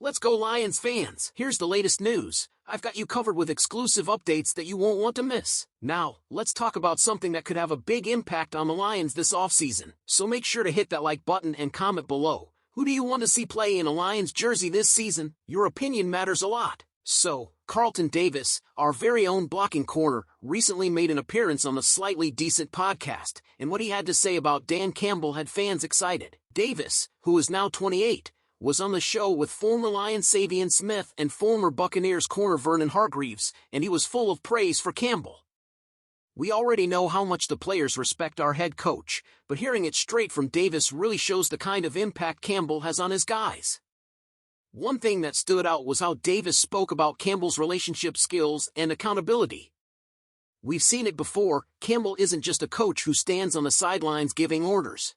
Let's go Lions fans! Here's the latest news. I've got you covered with exclusive updates that you won't want to miss. Now, let's talk about something that could have a big impact on the Lions this offseason. So make sure to hit that like button and comment below. Who do you want to see play in a Lions jersey this season? Your opinion matters a lot. So, Carlton Davis, our very own blocking corner, recently made an appearance on the Slightly Decent podcast, and what he had to say about Dan Campbell had fans excited. Davis, who is now 28, was on the show with former Lions Savion Smith and former Buccaneers corner Vernon Hargreaves, and he was full of praise for Campbell. We already know how much the players respect our head coach, but hearing it straight from Davis really shows the kind of impact Campbell has on his guys. One thing that stood out was how Davis spoke about Campbell's relationship skills and accountability. We've seen it before, Campbell isn't just a coach who stands on the sidelines giving orders.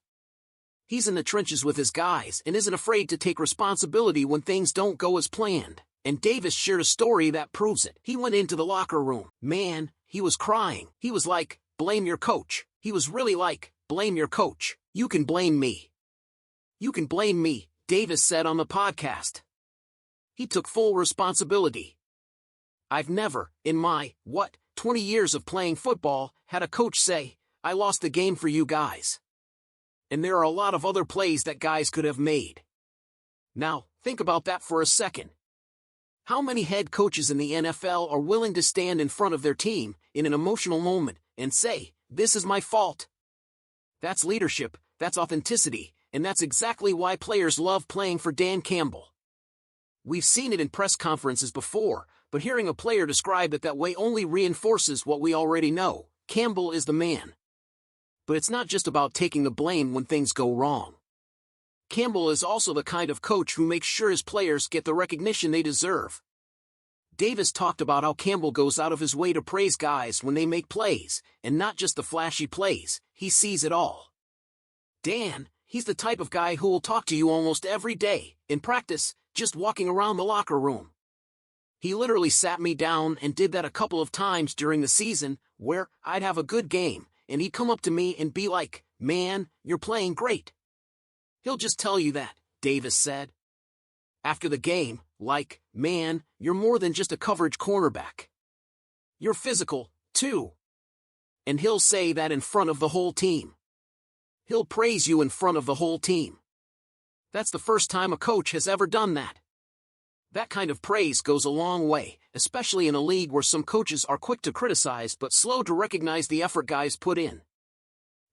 He's in the trenches with his guys and isn't afraid to take responsibility when things don't go as planned. And Davis shared a story that proves it. He went into the locker room. Man, he was crying. He was like, blame your coach. He was really like, blame your coach. You can blame me. You can blame me, Davis said on the podcast. He took full responsibility. I've never, in my, 20 years of playing football, had a coach say, I lost the game for you guys. And there are a lot of other plays that guys could have made. Now, think about that for a second. How many head coaches in the NFL are willing to stand in front of their team in an emotional moment and say, this is my fault? That's leadership, that's authenticity, and that's exactly why players love playing for Dan Campbell. We've seen it in press conferences before, but hearing a player describe it that way only reinforces what we already know. Campbell is the man. But it's not just about taking the blame when things go wrong. Campbell is also the kind of coach who makes sure his players get the recognition they deserve. Davis talked about how Campbell goes out of his way to praise guys when they make plays, and not just the flashy plays, he sees it all. Dan, he's the type of guy who will talk to you almost every day, in practice, just walking around the locker room. He literally sat me down and did that a couple of times during the season, where I'd have a good game, and he'd come up to me and be like, man, you're playing great. He'll just tell you that, Davis said. After the game, like, man, you're more than just a coverage cornerback. You're physical, too. And he'll say that in front of the whole team. He'll praise you in front of the whole team. That's the first time a coach has ever done that. That kind of praise goes a long way, especially in a league where some coaches are quick to criticize but slow to recognize the effort guys put in.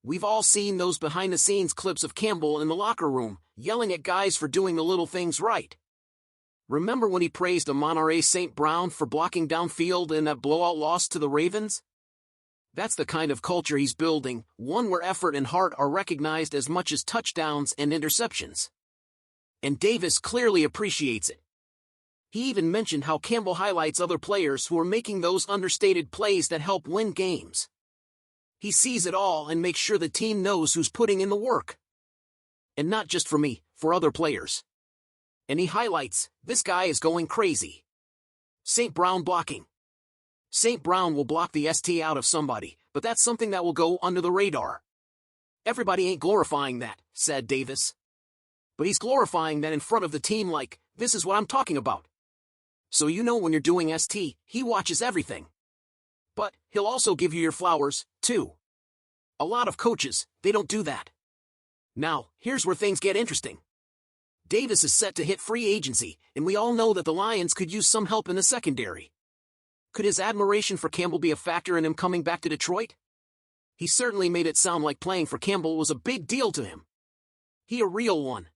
We've all seen those behind-the-scenes clips of Campbell in the locker room, yelling at guys for doing the little things right. Remember when he praised Amon-Ra St. Brown for blocking downfield in that blowout loss to the Ravens? That's the kind of culture he's building, one where effort and heart are recognized as much as touchdowns and interceptions. And Davis clearly appreciates it. He even mentioned how Campbell highlights other players who are making those understated plays that help win games. He sees it all and makes sure the team knows who's putting in the work. And not just for me, for other players. And he highlights, this guy is going crazy. St. Brown blocking. St. Brown will block the ST out of somebody, but that's something that will go under the radar. Everybody ain't glorifying that, said Davis. But he's glorifying that in front of the team like, this is what I'm talking about. So you know when you're doing ST, he watches everything. But he'll also give you your flowers, too. A lot of coaches, they don't do that. Now, here's where things get interesting. Davis is set to hit free agency, and we all know that the Lions could use some help in the secondary. Could his admiration for Campbell be a factor in him coming back to Detroit? He certainly made it sound like playing for Campbell was a big deal to him. He a real one.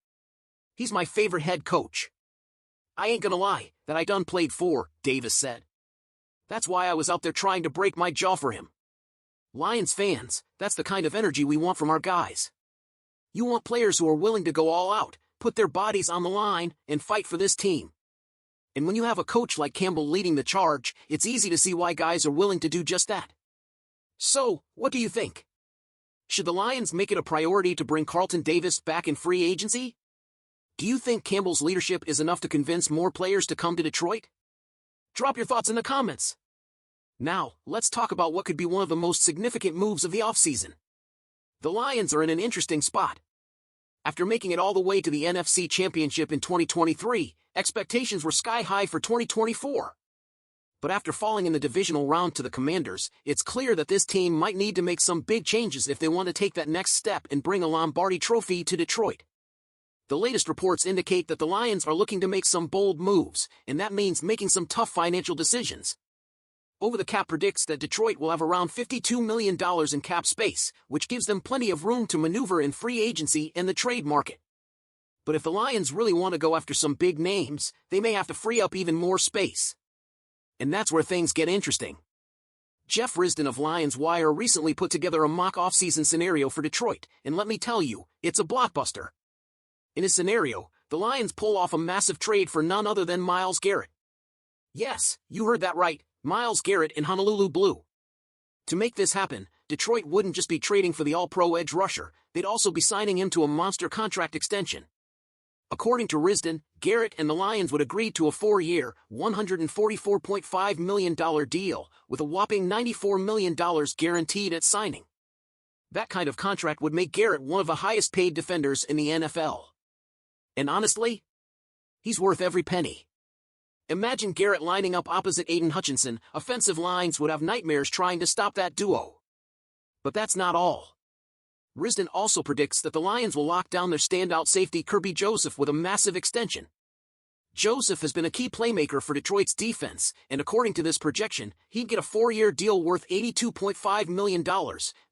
He's my favorite head coach. I ain't gonna lie, that I done played for, Davis said. That's why I was out there trying to break my jaw for him. Lions fans, that's the kind of energy we want from our guys. You want players who are willing to go all out, put their bodies on the line, and fight for this team. And when you have a coach like Campbell leading the charge, it's easy to see why guys are willing to do just that. So, what do you think? Should the Lions make it a priority to bring Carlton Davis back in free agency? Do you think Campbell's leadership is enough to convince more players to come to Detroit? Drop your thoughts in the comments. Now, let's talk about what could be one of the most significant moves of the offseason. The Lions are in an interesting spot. After making it all the way to the NFC Championship in 2023, expectations were sky high for 2024. But after falling in the divisional round to the Commanders, it's clear that this team might need to make some big changes if they want to take that next step and bring a Lombardi trophy to Detroit. The latest reports indicate that the Lions are looking to make some bold moves, and that means making some tough financial decisions. Over the Cap predicts that Detroit will have around $52 million in cap space, which gives them plenty of room to maneuver in free agency and the trade market. But if the Lions really want to go after some big names, they may have to free up even more space. And that's where things get interesting. Jeff Risdon of Lions Wire recently put together a mock offseason scenario for Detroit, and let me tell you, it's a blockbuster. In his scenario, the Lions pull off a massive trade for none other than Myles Garrett. Yes, you heard that right, Myles Garrett in Honolulu Blue. To make this happen, Detroit wouldn't just be trading for the all-pro edge rusher, they'd also be signing him to a monster contract extension. According to Risdon, Garrett and the Lions would agree to a 4-year, $144.5 million deal, with a whopping $94 million guaranteed at signing. That kind of contract would make Garrett one of the highest-paid defenders in the NFL. And honestly, he's worth every penny. Imagine Garrett lining up opposite Aiden Hutchinson. Offensive lines would have nightmares trying to stop that duo. But that's not all. Risdon also predicts that the Lions will lock down their standout safety Kerby Joseph with a massive extension. Joseph has been a key playmaker for Detroit's defense, and according to this projection, he'd get a 4-year deal worth $82.5 million,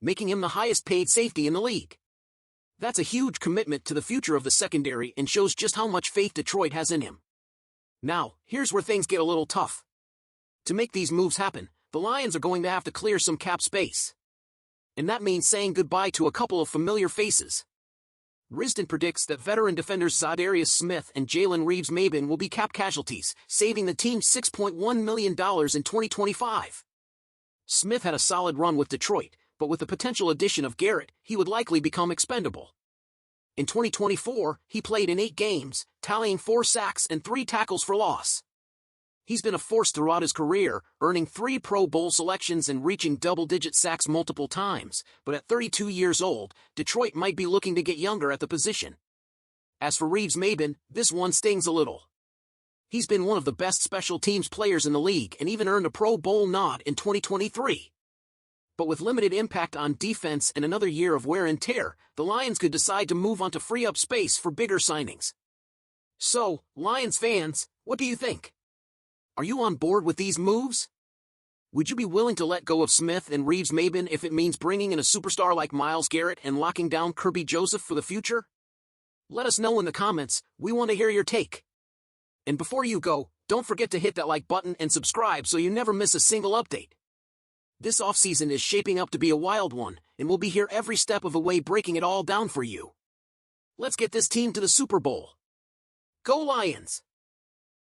making him the highest-paid safety in the league. That's a huge commitment to the future of the secondary and shows just how much faith Detroit has in him. Now, here's where things get a little tough. To make these moves happen, the Lions are going to have to clear some cap space. And that means saying goodbye to a couple of familiar faces. Risdon predicts that veteran defenders Zadarius Smith and Jalen Reeves-Maybin will be cap casualties, saving the team $6.1 million in 2025. Smith had a solid run with Detroit, but with the potential addition of Garrett, he would likely become expendable. In 2024, he played in 8 games, tallying 4 sacks and 3 tackles for loss. He's been a force throughout his career, earning 3 Pro Bowl selections and reaching double-digit sacks multiple times, but at 32 years old, Detroit might be looking to get younger at the position. As for Reeves-Maybin, this one stings a little. He's been one of the best special teams players in the league and even earned a Pro Bowl nod in 2023. But with limited impact on defense and another year of wear and tear, the Lions could decide to move on to free up space for bigger signings. So, Lions fans, what do you think? Are you on board with these moves? Would you be willing to let go of Smith and Reeves-Maybin if it means bringing in a superstar like Myles Garrett and locking down Kerby Joseph for the future? Let us know in the comments, we want to hear your take. And before you go, don't forget to hit that like button and subscribe so you never miss a single update. This offseason is shaping up to be a wild one, and we'll be here every step of the way breaking it all down for you. Let's get this team to the Super Bowl. Go Lions!